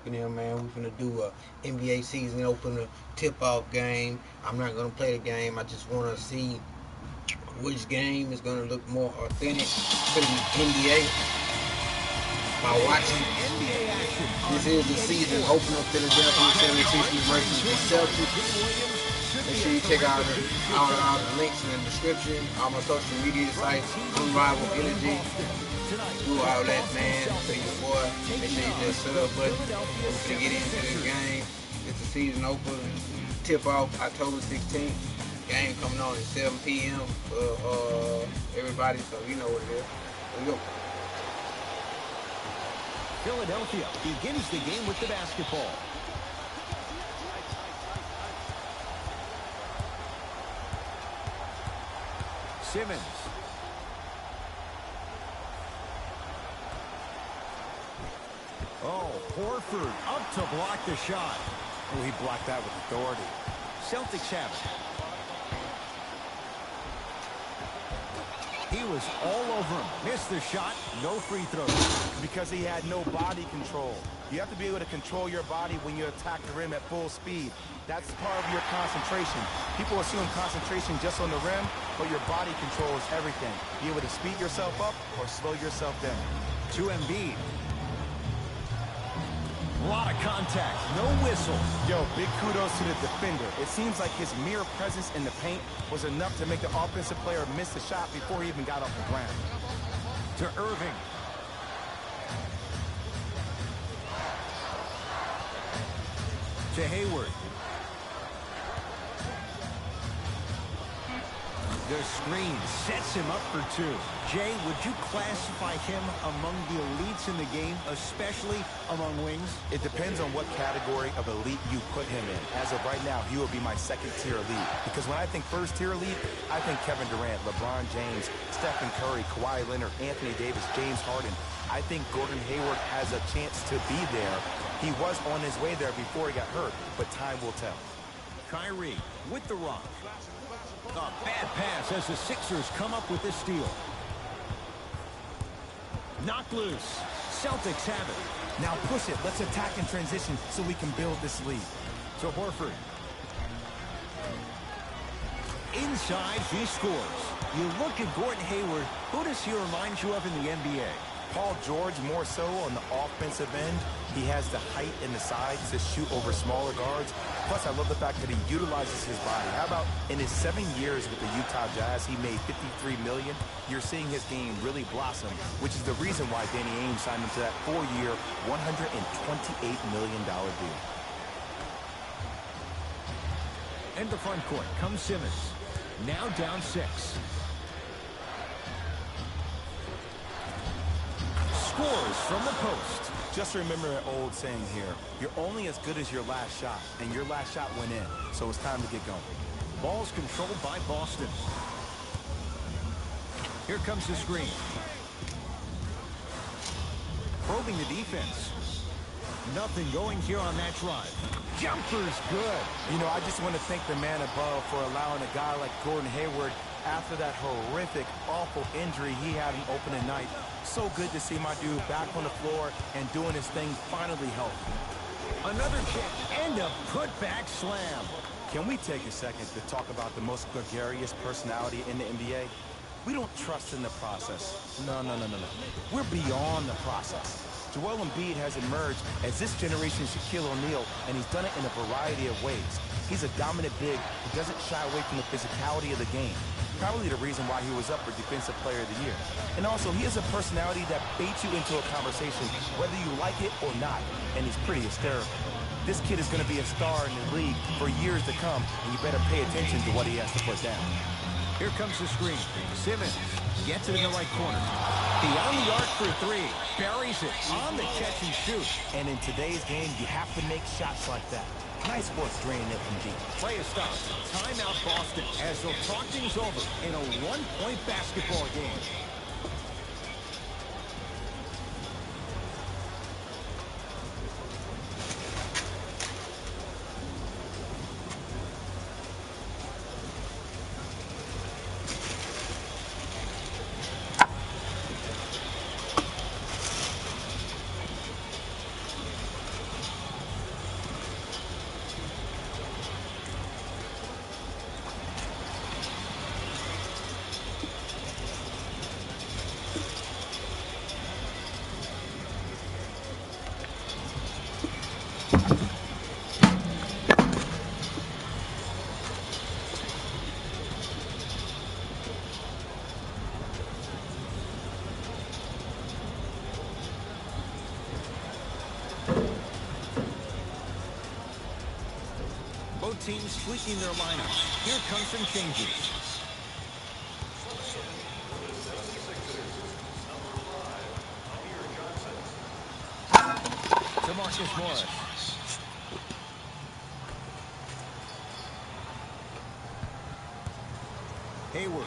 DSPN, man. We're gonna do a NBA season opener tip-off game. I'm not gonna play the game. I just want to see which game is gonna look more authentic to the NBA by watching. This is the season opener. Philadelphia 76ers versus the Celtics. Make sure you check out all the links in the description. All my social media sites, Unrivaled Energy. Do all that, man. So your boy, make sure you just sub button. We're gonna get into the game. It's the season opener. Tip off October 16th. Game coming on at 7 p.m. for everybody, so you know what it is. Here we go. Philadelphia begins the game with the basketball. Simmons. Oh, Horford up to block the shot. Oh, he blocked that with authority. Celtics have it. He was all over him. Missed the shot. No free throws. Because he had no body control. You have to be able to control your body when you attack the rim at full speed. That's part of your concentration. People assume concentration just on the rim, but your body control is everything. Be able to speed yourself up or slow yourself down. To Embiid. A lot of contact. No whistle. Yo, big kudos to the defender. It seems like his mere presence in the paint was enough to make the offensive player miss the shot before he even got off the ground. To Irving. To Hayward. The screen sets him up for two. Jay, would you classify him among the elites in the game, especially among wings? It depends on what category of elite you put him in. As of right now, he would be my second-tier elite. Because when I think first-tier elite, I think Kevin Durant, LeBron James, Stephen Curry, Kawhi Leonard, Anthony Davis, James Harden. I think Gordon Hayward has a chance to be there. He was on his way there before he got hurt, but time will tell. Kyrie with the rock. A bad pass as the Sixers come up with the steal. Knocked loose. Celtics have it. Now push it. Let's attack in transition so we can build this lead. To Horford. Inside, he scores. You look at Gordon Hayward. Who does he remind you of in the NBA? Paul George more so on the offensive end. He has the height and the size to shoot over smaller guards. Plus, I love the fact that he utilizes his body. How about in his 7 years with the Utah Jazz, he made $53 million. You're seeing his game really blossom, which is the reason why Danny Ainge signed him to that 4-year, $128 million deal. And the front court comes Simmons. Now down 6. Scores from the post. Just remember an old saying here. You're only as good as your last shot, and your last shot went in. So it's time to get going. Ball's controlled by Boston. Here comes the screen. Probing the defense. Nothing going here on that drive. Jumper's good. You know, I just want to thank the man above for allowing a guy like Gordon Hayward, after that horrific, awful injury he had in opening night. So good to see my dude back on the floor and doing his thing, finally healthy. Another kick and a putback slam. Can we take a second to talk about the most gregarious personality in the NBA? We don't trust in the process. No. We're beyond the process. Joel Embiid has emerged as this generation's Shaquille O'Neal, and he's done it in a variety of ways. He's a dominant big who doesn't shy away from the physicality of the game. Probably the reason why he was up for Defensive Player of the Year. And also, he has a personality that baits you into a conversation, whether you like it or not, and he's pretty hysterical. This kid is going to be a star in the league for years to come, and you better pay attention to what he has to put down. Here comes the screen. Simmons gets it in the right corner. Beyond the arc for 3. Buries it on the catch and shoot. And in today's game, you have to make shots like that. Nice work draining it from deep. Play is stopped. Timeout Boston as they'll talk things over in a one-point basketball game. Both teams tweaking their lineups. Here comes some changes. To Marcus Morris. Hayward.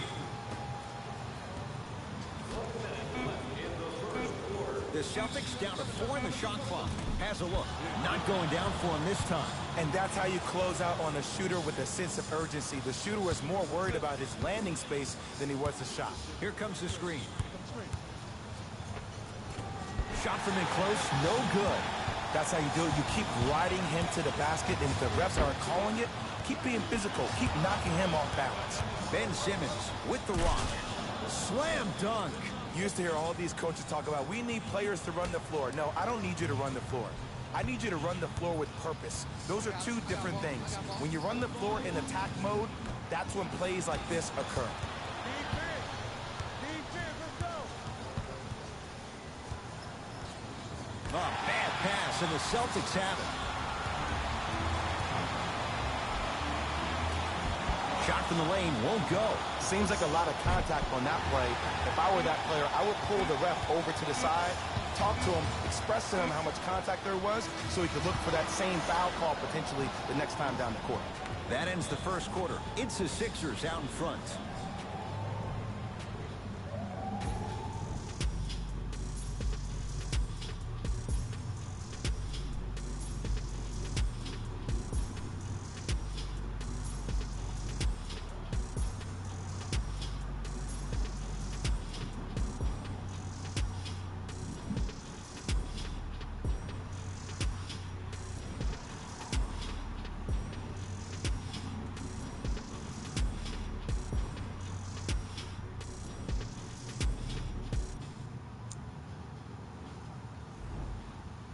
The Celtics down to 4 in the shot clock. Has a look. Not going down for him this time. And that's how you close out on a shooter with a sense of urgency. The shooter was more worried about his landing space than he was the shot. Here comes the screen. Shot from in close. No good. That's how you do it. You keep riding him to the basket, and if the refs aren't calling it, keep being physical. Keep knocking him off balance. Ben Simmons with the rock. Slam dunk. You used to hear all these coaches talk about, we need players to run the floor. No, I don't need you to run the floor. I need you to run the floor with purpose. Those are two different things. When you run the floor in attack mode, that's when plays like this occur. A bad pass, and the Celtics have it. Shot from the lane won't go. Seems like a lot of contact on that play. If I were that player, I would pull the ref over to the side, talk to him, express to him how much contact there was so he could look for that same foul call potentially the next time down the court. That ends the first quarter. It's the Sixers out in front.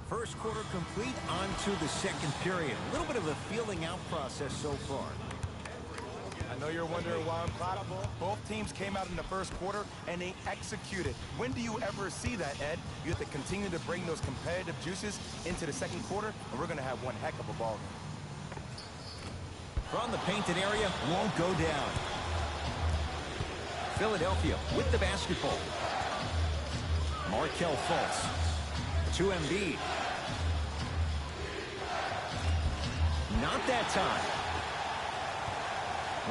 First quarter complete, on to the second period. A little bit of a feeling out process so far. I know you're wondering why I'm clapping. Both teams came out in the first quarter and they executed. When do you ever see that, Ed? You have to continue to bring those competitive juices into the second quarter, and we're going to have one heck of a ball game. From the painted area, won't go down. Philadelphia with the basketball. Markelle Fultz to Embiid. Not that time.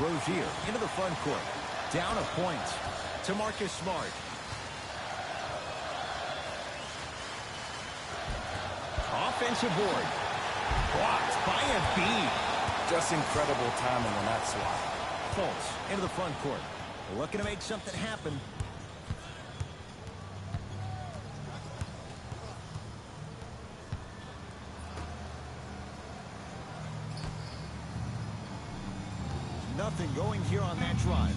Rozier into the front court. Down a point to Marcus Smart. Offensive board. Blocked by Embiid. Just incredible timing on that swat. Fultz into the front court. Looking to make something happen. Nothing going here on that drive.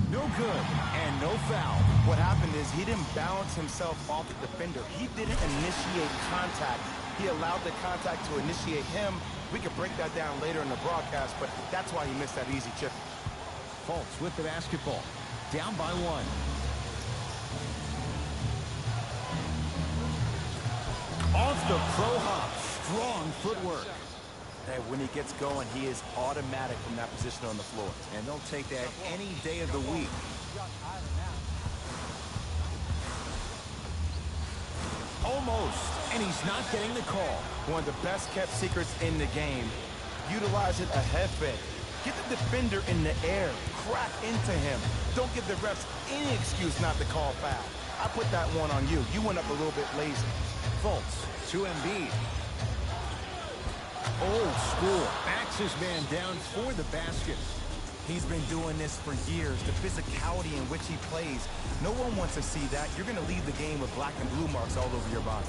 No good, and no foul. What happened is he didn't balance himself off the defender. He didn't initiate contact. He allowed the contact to initiate him. We could break that down later in the broadcast, but that's why he missed that easy chip. Fultz with the basketball. Down by one. Off the pro hop. Strong footwork. And when he gets going, he is automatic from that position on the floor. And they'll take that any day of the week. Almost. And he's not getting the call. One of the best kept secrets in the game. Utilizing a head fake. Get the defender in the air. Crack into him. Don't give the refs any excuse not to call foul. I put that one on you. You went up a little bit lazy. Fultz to Embiid. Old school. Backs his man down for the basket. He's been doing this for years. The physicality in which he plays. No one wants to see that. You're going to leave the game with black and blue marks all over your body.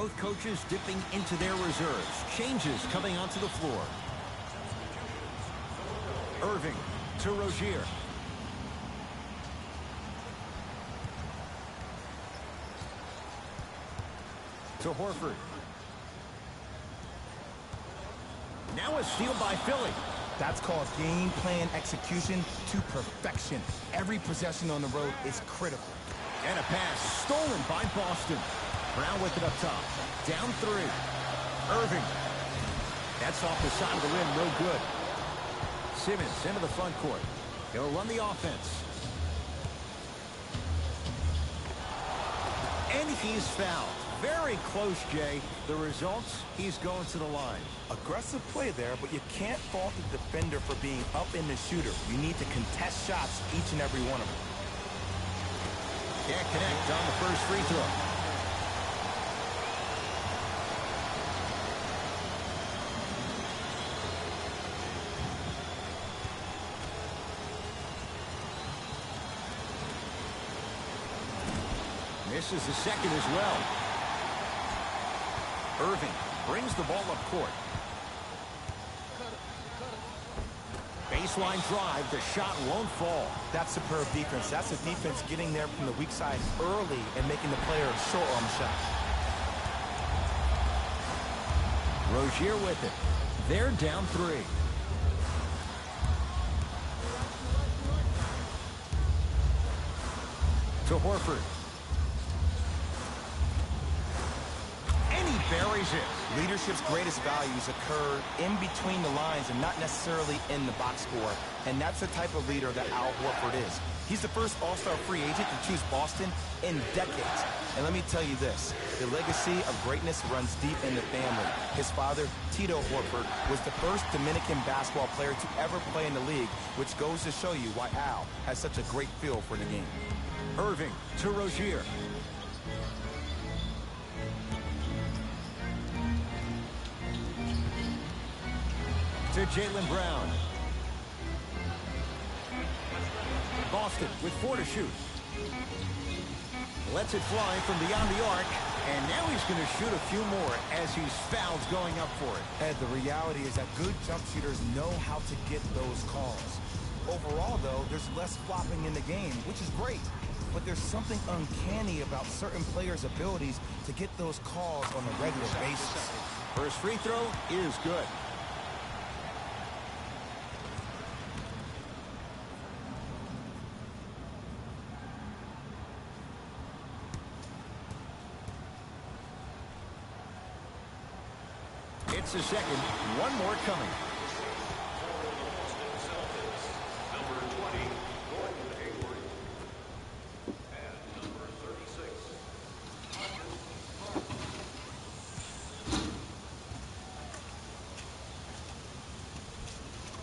Both coaches dipping into their reserves. Changes coming onto the floor. Irving to Rozier. To Horford. Now a steal by Philly. That's called game plan execution to perfection. Every possession on the road is critical. And a pass stolen by Boston. Brown with it up top. Down 3. Irving. That's off the side of the rim. No good. Simmons into the front court. He'll run the offense. And he's fouled. Very close, Jay. The results, he's going to the line. Aggressive play there, but you can't fault the defender for being up in the shooter. You need to contest shots, each and every one of them. Can't connect on the first free throw. Misses the second as well. Irving brings the ball up court. Baseline drive. The shot won't fall. That's superb defense. That's a defense getting there from the weak side early and making the player a short arm shot. Rozier with it. They're down 3. To Horford. And he buries it. Leadership's greatest values occur in between the lines and not necessarily in the box score. And that's the type of leader that Al Horford is. He's the first all-star free agent to choose Boston in decades. And let me tell you this, the legacy of greatness runs deep in the family. His father, Tito Horford, was the first Dominican basketball player to ever play in the league, which goes to show you why Al has such a great feel for the game. Irving to Rozier. To Jaylen Brown. Boston with 4 to shoot. Lets it fly from beyond the arc. And now he's going to shoot a few more as he's fouled going up for it. Ed, the reality is that good jump shooters know how to get those calls. Overall, though, there's less flopping in the game, which is great. But there's something uncanny about certain players' abilities to get those calls on a regular basis. First free throw is good. It's the second. One more coming.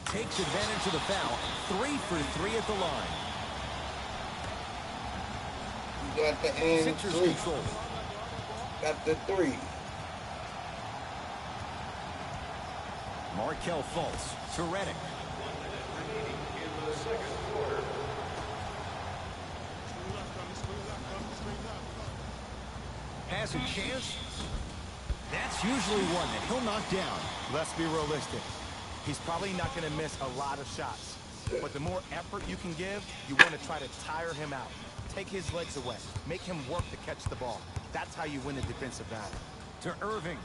Takes advantage of the foul. 3 for 3 at the line. You got the and Sixers 3. control. Got the 3. Markelle Fultz to Redick. Has a chance. That's usually one that he'll knock down. Let's be realistic. He's probably not going to miss a lot of shots. But the more effort you can give, you want to try to tire him out. Take his legs away. Make him work to catch the ball. That's how you win the defensive battle. To Irving.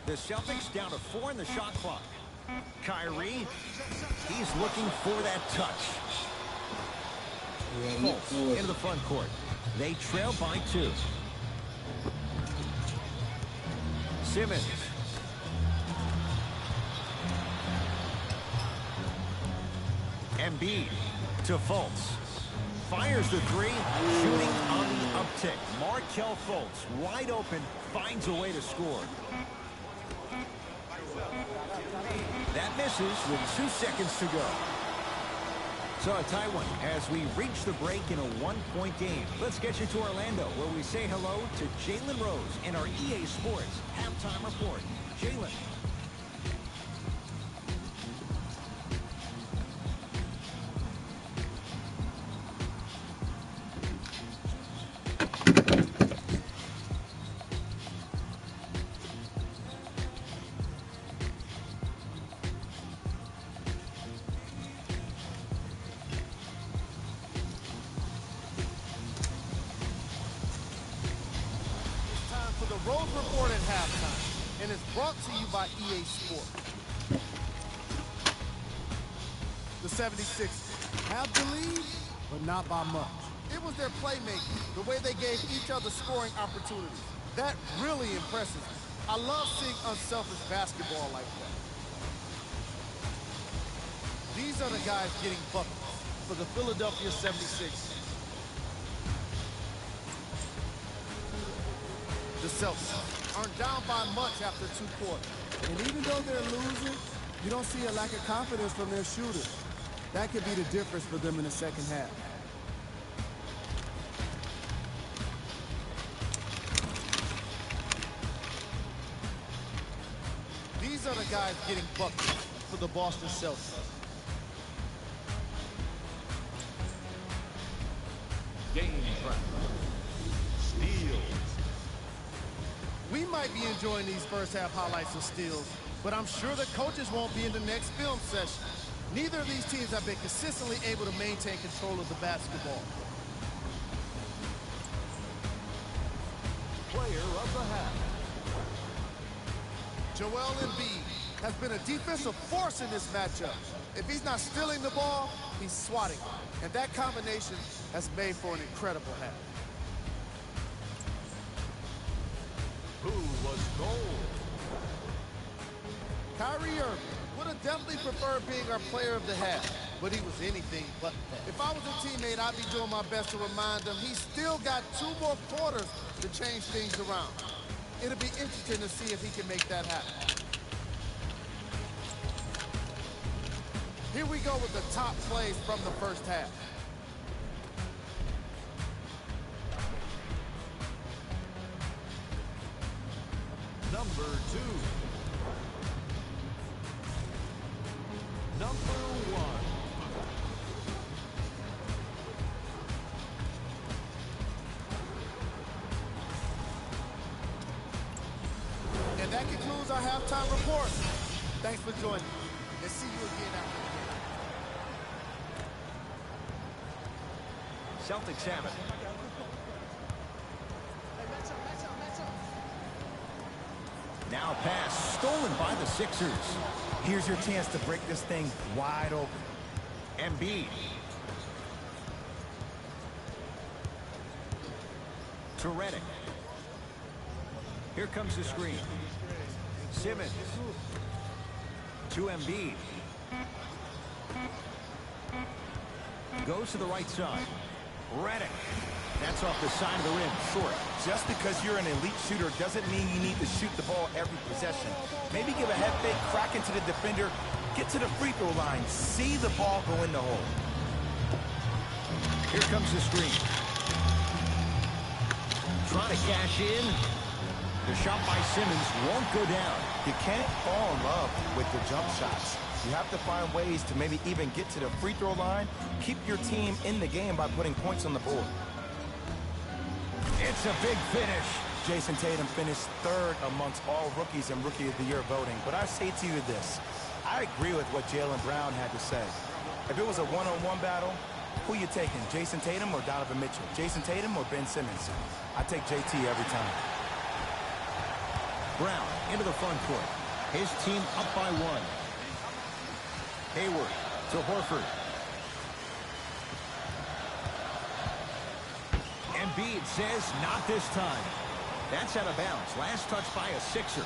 The Celtics down to 4 in the shot clock. Kyrie, he's looking for that touch. Fultz into the front court. They trail by 2. Simmons. Embiid to Fultz. Fires the 3, shooting on the uptick. Markelle Fultz, wide open, finds a way to score. That misses with 2 seconds to go. So a tie one as we reach the break in a 1-point game. Let's get you to Orlando, where we say hello to Jalen Rose in our EA Sports halftime report. Jalen. Rose Report at halftime, and it's brought to you by EA Sports. The 76ers have the lead, but not by much. It was their playmaking, the way they gave each other scoring opportunities. That really impresses me. I love seeing unselfish basketball like that. These are the guys getting buckets for the Philadelphia 76ers. The Celtics aren't down by much after 2 quarters. And even though they're losing, you don't see a lack of confidence from their shooters. That could be the difference for them in the second half. These are the guys getting buckets for the Boston Celtics. Game prep. Steals. We might be enjoying these first half highlights of steals, but I'm sure the coaches won't be in the next film session. Neither of these teams have been consistently able to maintain control of the basketball. Player of the half. Joel Embiid has been a defensive force in this matchup. If he's not stealing the ball, he's swatting. And that combination has made for an incredible half. Who was gold? Kyrie Irving would have definitely preferred being our player of the half, but he was anything but that. If I was a teammate, I'd be doing my best to remind him he's still got 2 more quarters to change things around. It'll be interesting to see if he can make that happen. Here we go with the top plays from the first half. Number 2. Number 1. And that concludes our halftime report. Thanks for joining me, and see you again after the game. Celtics have it. Now pass stolen by the Sixers. Here's your chance to break this thing wide open. Embiid. To Redick. Here comes the screen. Simmons. To Embiid. Goes to the right side. Redick. That's off the side of the rim, short. Just because you're an elite shooter doesn't mean you need to shoot the ball every possession. Maybe give a head fake, crack into the defender, get to the free throw line, see the ball go in the hole. Here comes the screen. Trying to cash in. The shot by Simmons won't go down. You can't fall in love with the jump shots. You have to find ways to maybe even get to the free throw line, keep your team in the game by putting points on the board. It's a big finish. Jason Tatum finished 3rd amongst all rookies in Rookie of the Year voting. But I say to you this, I agree with what Jaylen Brown had to say. If it was a one-on-one battle, who you taking, Jason Tatum or Donovan Mitchell? Jason Tatum or Ben Simmons? I take JT every time. Brown into the front court. His team up by 1. Hayward to Horford. Embiid says not this time. That's out of bounds. Last touch by a Sixer.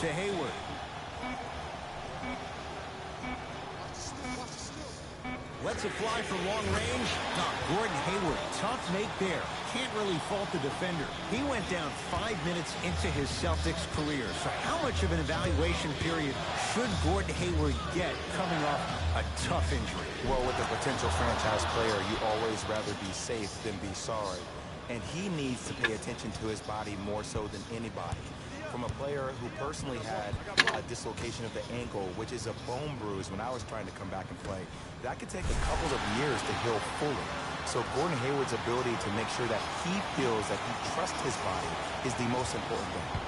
To Hayward. Lets it fly from long range. Gordon Hayward, tough make there. Can't really fault the defender. He went down 5 minutes into his Celtics career. So how much of an evaluation period should Gordon Hayward get coming off a tough injury? Well, with a potential franchise player, you always rather be safe than be sorry. And he needs to pay attention to his body more so than anybody. From a player who personally had a dislocation of the ankle, which is a bone bruise when I was trying to come back and play, that could take a couple of years to heal fully. So Gordon Hayward's ability to make sure that he feels that he trusts his body is the most important thing.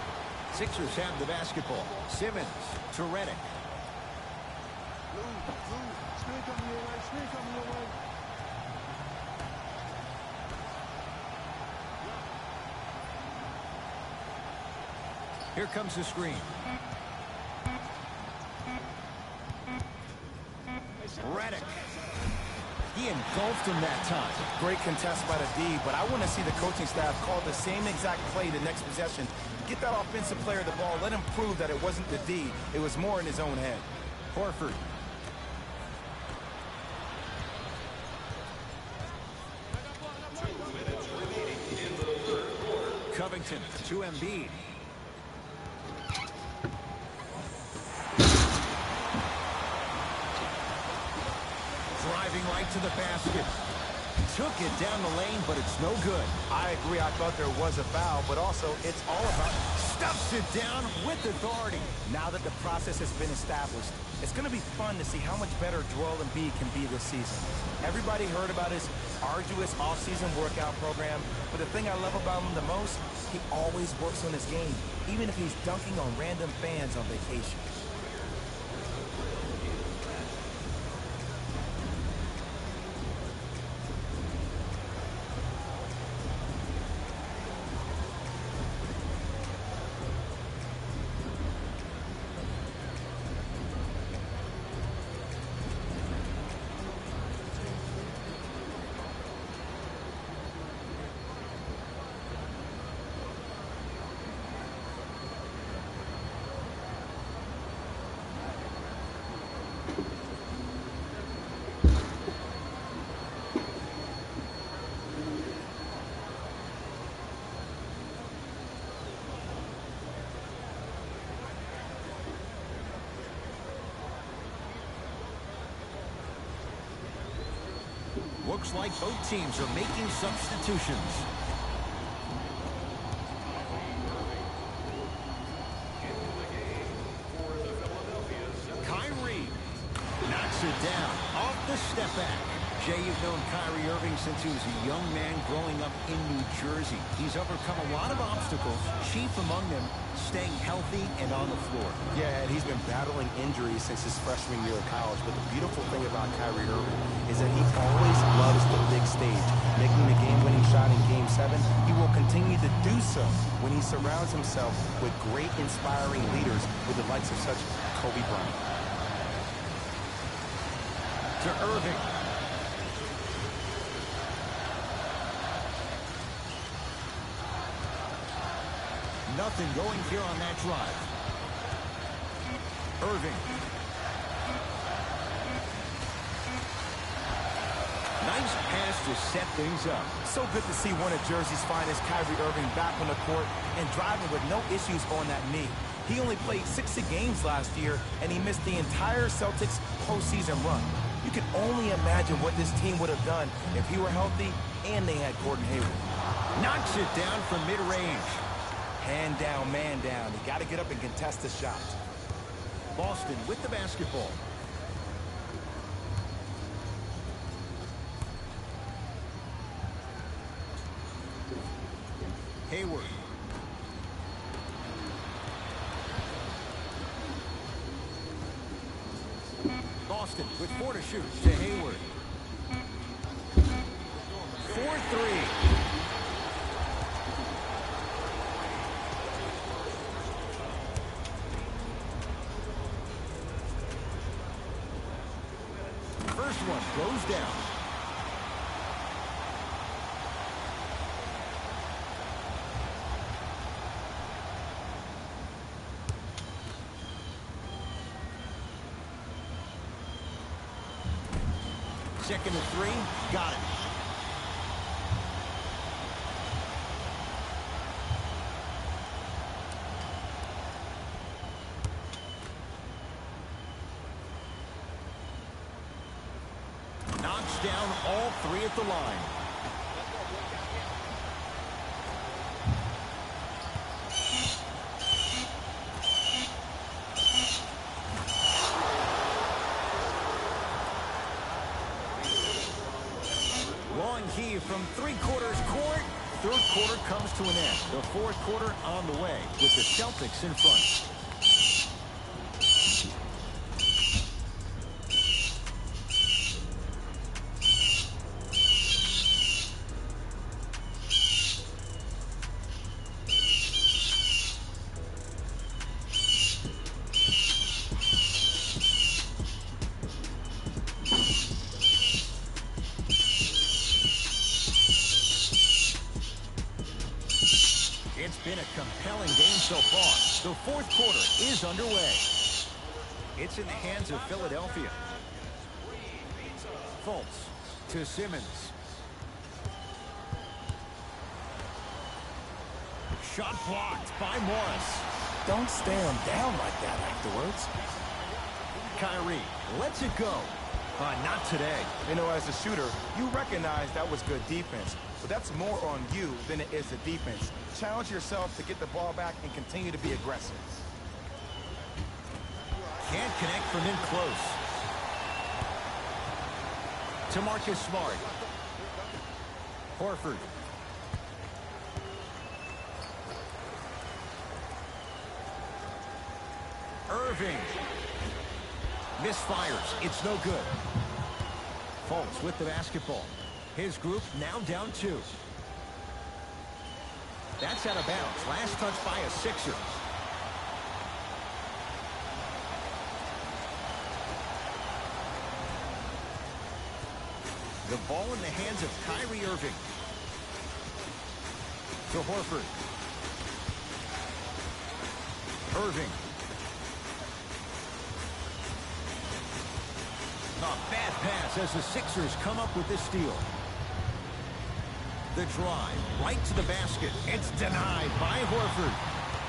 Sixers have the basketball. Simmons to Redick. Screen coming your way. Screen coming your way. Here comes the screen. Reddick. He engulfed him that time. Great contest by the D, but I want to see the coaching staff call the same exact play the next possession. Get that offensive player the ball. Let him prove that it wasn't the D. It was more in his own head. Horford. Covington to Embiid. Driving right to the basket. Took it down the lane, but it's no good. I agree. I thought there was a foul, but also it's all about Stuffs it down with authority. now that the process has been established. It's going to be fun to see how much better Joel Embiid can be this season. Everybody heard about his arduous offseason workout program, but the thing I love about him the most, he always works on his game, even if he's dunking on random fans on vacation. Looks like both teams are making substitutions. Kyrie knocks it down off the step back. Jay, you've known Kyrie Irving since he was a young man growing up in New Jersey. He's overcome a lot of obstacles, chief among them staying healthy and on the floor. Yeah, and he's been battling injuries since his freshman year of college, but the beautiful thing about Kyrie Irving is that he always loves the big stage. Making the game-winning shot in Game 7, he will continue to do so when he surrounds himself with great, inspiring leaders with the likes of such Kobe Bryant. To Irving. Nothing going here on that drive. Irving. Nice pass to set things up. So good to see one of Jersey's finest, Kyrie Irving, back on the court and driving with no issues on that knee. He only played 60 games last year, and he missed the entire Celtics postseason run. You can only imagine what this team would have done if he were healthy and they had Gordon Hayward. Knocks it down from mid-range. Hand down, man down. You got to get up and contest the shot. Boston with the basketball. Hayward. Boston with 4 to shoot to Hayward. 4-3. First one goes down. Second and 3, got it. Knocks down all 3 at the line. Long heave from 3/4 court. Third quarter comes to an end. The fourth quarter on the way with the Celtics in front. The fourth quarter is underway. It's in the hands of Philadelphia. Fultz to Simmons. Shot blocked by Morris. Don't stare him down like that afterwards. Kyrie lets it go. Not today. You know, as a shooter, you recognize that was good defense. But that's more on you than it is the defense. Challenge yourself to get the ball back and continue to be aggressive. Can't connect from in close. To Marcus Smart. Horford. Irving. Misfires. It's no good. Fultz with the basketball. His group now down 2. That's out of bounds. Last touch by a Sixer. The ball in the hands of Kyrie Irving. To Horford. Irving. A bad pass as the Sixers come up with this steal. The drive right to the basket. It's denied by Horford.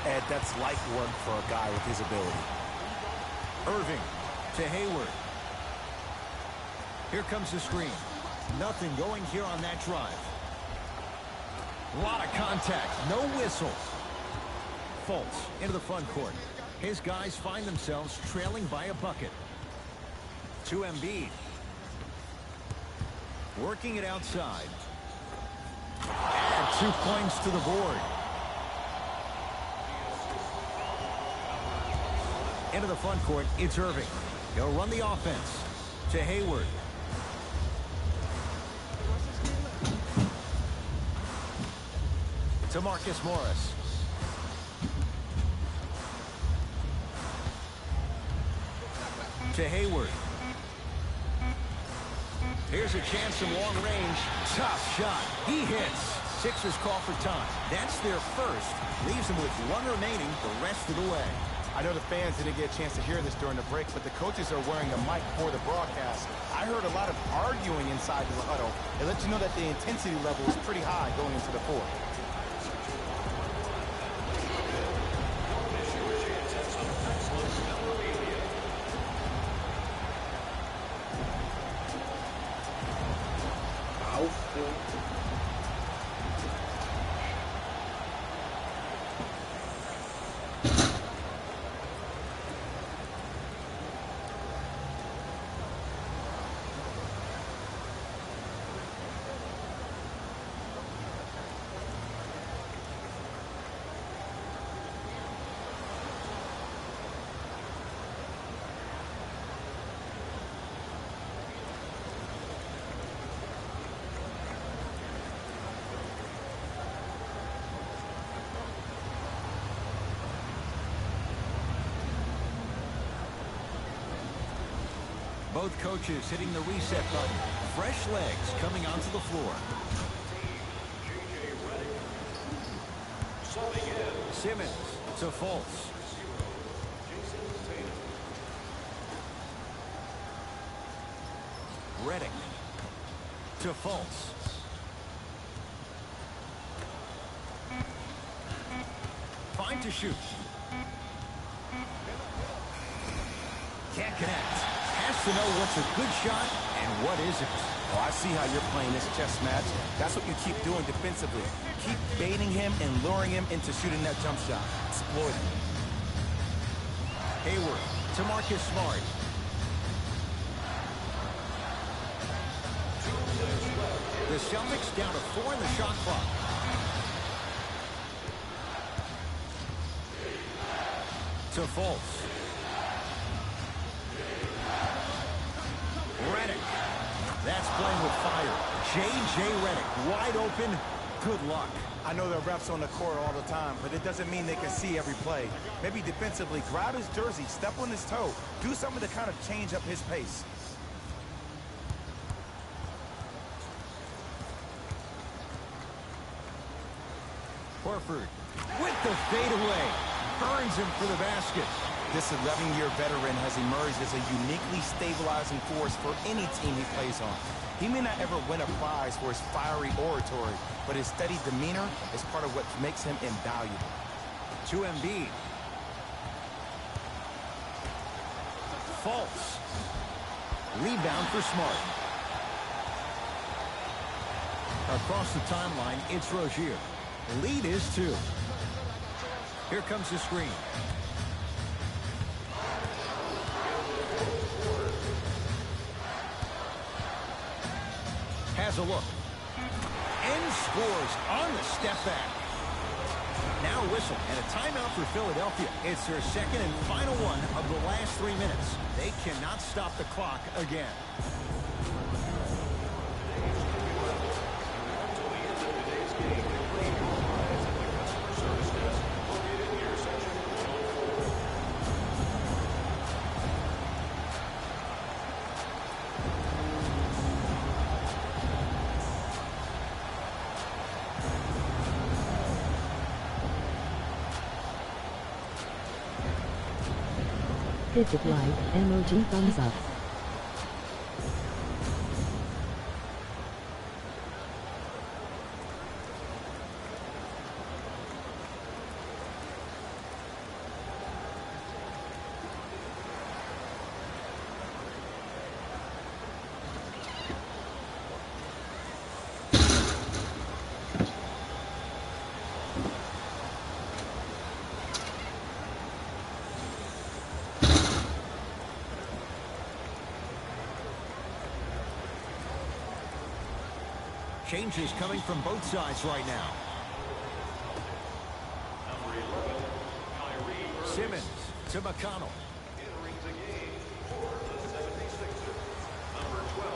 Ed, that's light work for a guy with his ability. Irving to Hayward. Here comes the screen. Nothing going here on that drive. A lot of contact. No whistle. Fultz into the front court. His guys find themselves trailing by a bucket. To Embiid. Working it outside. And 2 points to the board. Into the front court, it's Irving. He'll run the offense. To Hayward. To Marcus Morris. To Hayward. Here's a chance from long range. Tough shot. He hits. Sixers call for time. That's their first. Leaves them with 1 remaining the rest of the way. I know the fans didn't get a chance to hear this during the break, but the coaches are wearing a mic for the broadcast. I heard a lot of arguing inside the huddle. It lets you know that the intensity level is pretty high going into the fourth. Both coaches hitting the reset button. Fresh legs coming onto the floor. Simmons to Fultz. Redick to Fultz. Fine to shoot. Can't connect. Has to know what's a good shot and what isn't. Oh, I see how you're playing this chess match. That's what you keep doing defensively. Keep baiting him and luring him into shooting that jump shot. Exploit him. Hayward to Marcus Smart. The Celtics down to 4 in the shot clock. To Fultz. Redick. That's playing with fire. J.J. Redick wide open. Good luck. I know there are refs on the court all the time, but it doesn't mean they can see every play. Maybe defensively, grab his jersey, step on his toe, do something to kind of change up his pace. Horford with the fadeaway. burns him for the basket. This 11-year veteran has emerged as a uniquely stabilizing force for any team he plays on. He may not ever win a prize for his fiery oratory, but his steady demeanor is part of what makes him invaluable. To Embiid. False. Rebound for Smart. Across the timeline, it's Rozier. Lead is 2. Here comes the screen. Has a look. And scores on the step back. Now a whistle and a timeout for Philadelphia. It's their second and final one of the last 3 minutes. They cannot stop the clock again. Hit it like emoji thumbs up. Changes coming from both sides right now. Simmons to McConnell. Entering the game for the 76ers, number 12.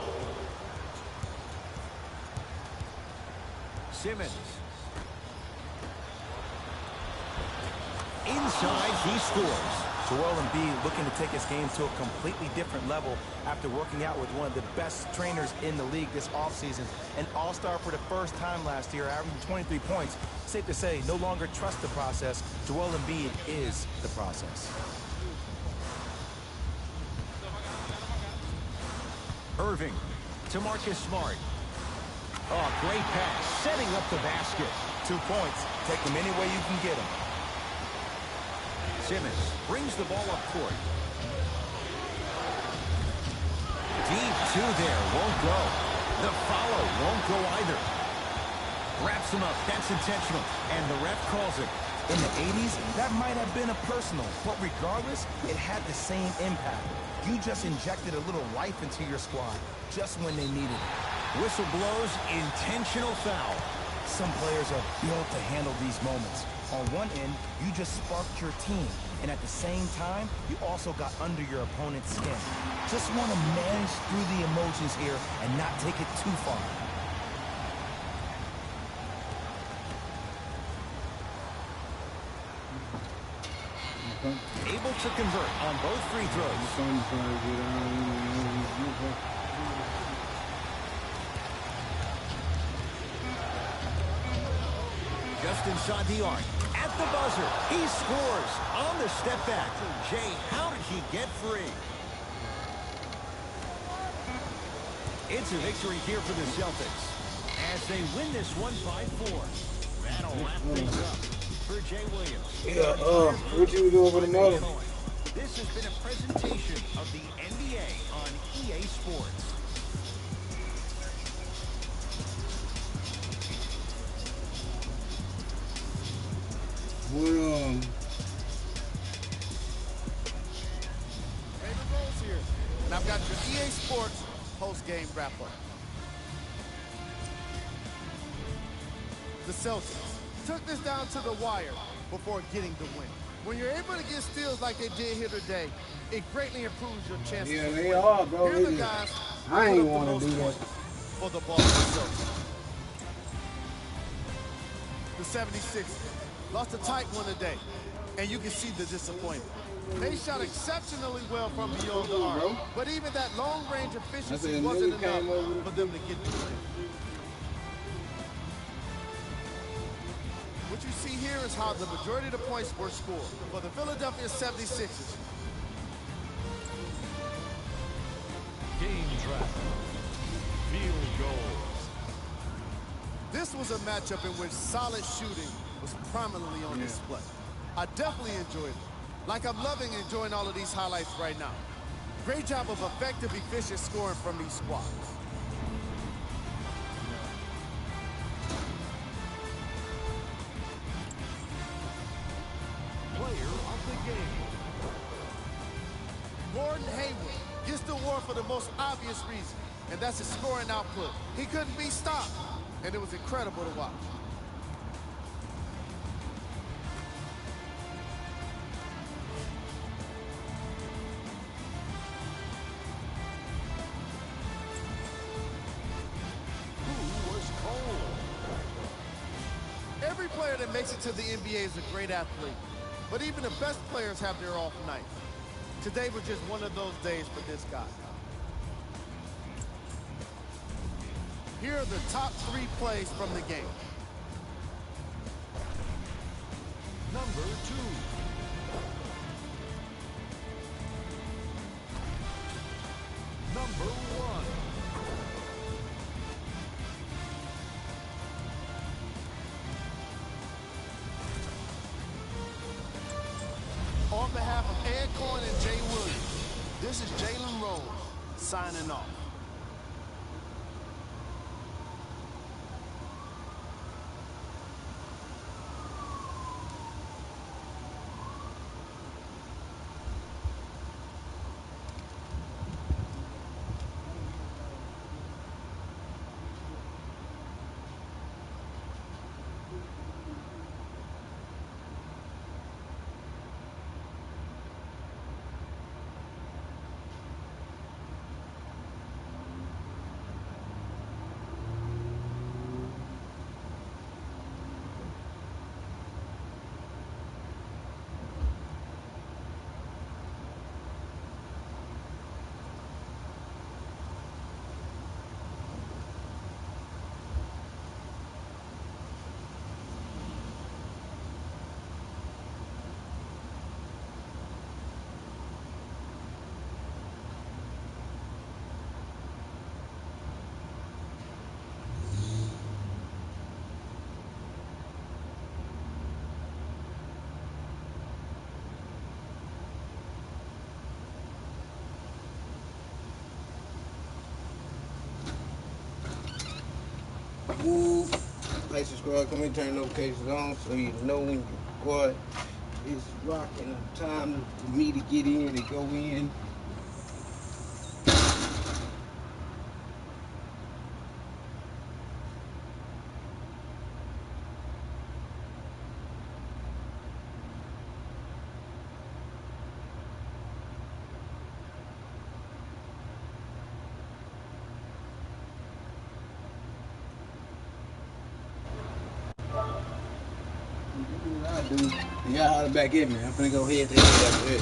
Simmons. Inside, he scores. Joel Embiid looking to take his game to a completely different level after working out with one of the best trainers in the league this offseason. An all-star for the first time last year, averaging 23 points. Safe to say, no longer trust the process. Joel Embiid is the process. Irving to Marcus Smart. Oh, great pass, setting up the basket. 2 points. Take them any way you can get them. Simmons brings the ball up court. Deep 2 there, won't go. The follow won't go either. Wraps him up, that's intentional, and the ref calls it. In the 80s, that might have been a personal, but regardless, it had the same impact. You just injected a little life into your squad, just when they needed it. Whistle blows, intentional foul. Some players are built to handle these moments. On one end, you just sparked your team, and at the same time, you also got under your opponent's skin. Just want to manage through the emotions here and not take it too far. Able to convert on both free throws. Just inside the arc. At the buzzer, he scores on the step back. Jay, how did he get free? It's a victory here for the Celtics as they win this one by 4. That'll wrap things up for Jay Williams. Yeah, what you doing for the moment? This has been a presentation of the NBA on EA Sports. Well, David Rose here, and I've got your EA Sports post-game wrap-up. The Celtics took this down to the wire before getting the win. When you're able to get steals like they did here today, it greatly improves your chances. yeah, they are, bro. Here are the guys I ain't who put up want the to do most that. points for the Boston Celtics. The 76ers lost a tight one today, and you can see the disappointment. They shot exceptionally well from beyond the arc, but even that long-range efficiency wasn't enough for them to get the win. With what you see here is how the majority of the points were scored for the Philadelphia 76ers. Game traffic. Field goals. This was a matchup in which solid shooting was prominently on display. I definitely enjoyed it. Like I'm loving enjoying all of these highlights right now. Great job of effective, efficient scoring from these squads. Player of the game. Gordon Hayward gets the award for the most obvious reason, and that's his scoring output. He couldn't be stopped, and it was incredible to watch. Who was cold? Every player that makes it to the NBA is a great athlete, but even the best players have their off nights. Today was just one of those days for this guy. Here are the top 3 plays from the game. Number 2. Number 1. On behalf of Ed Cohen and Jay Williams, this is Jalen Rose signing off. Move, like, subscribe, come and turn notifications on so you know when your boy is rocking. Time for me to get in and go in. I do. You gotta holler back at me. I'm finna go ahead and after this.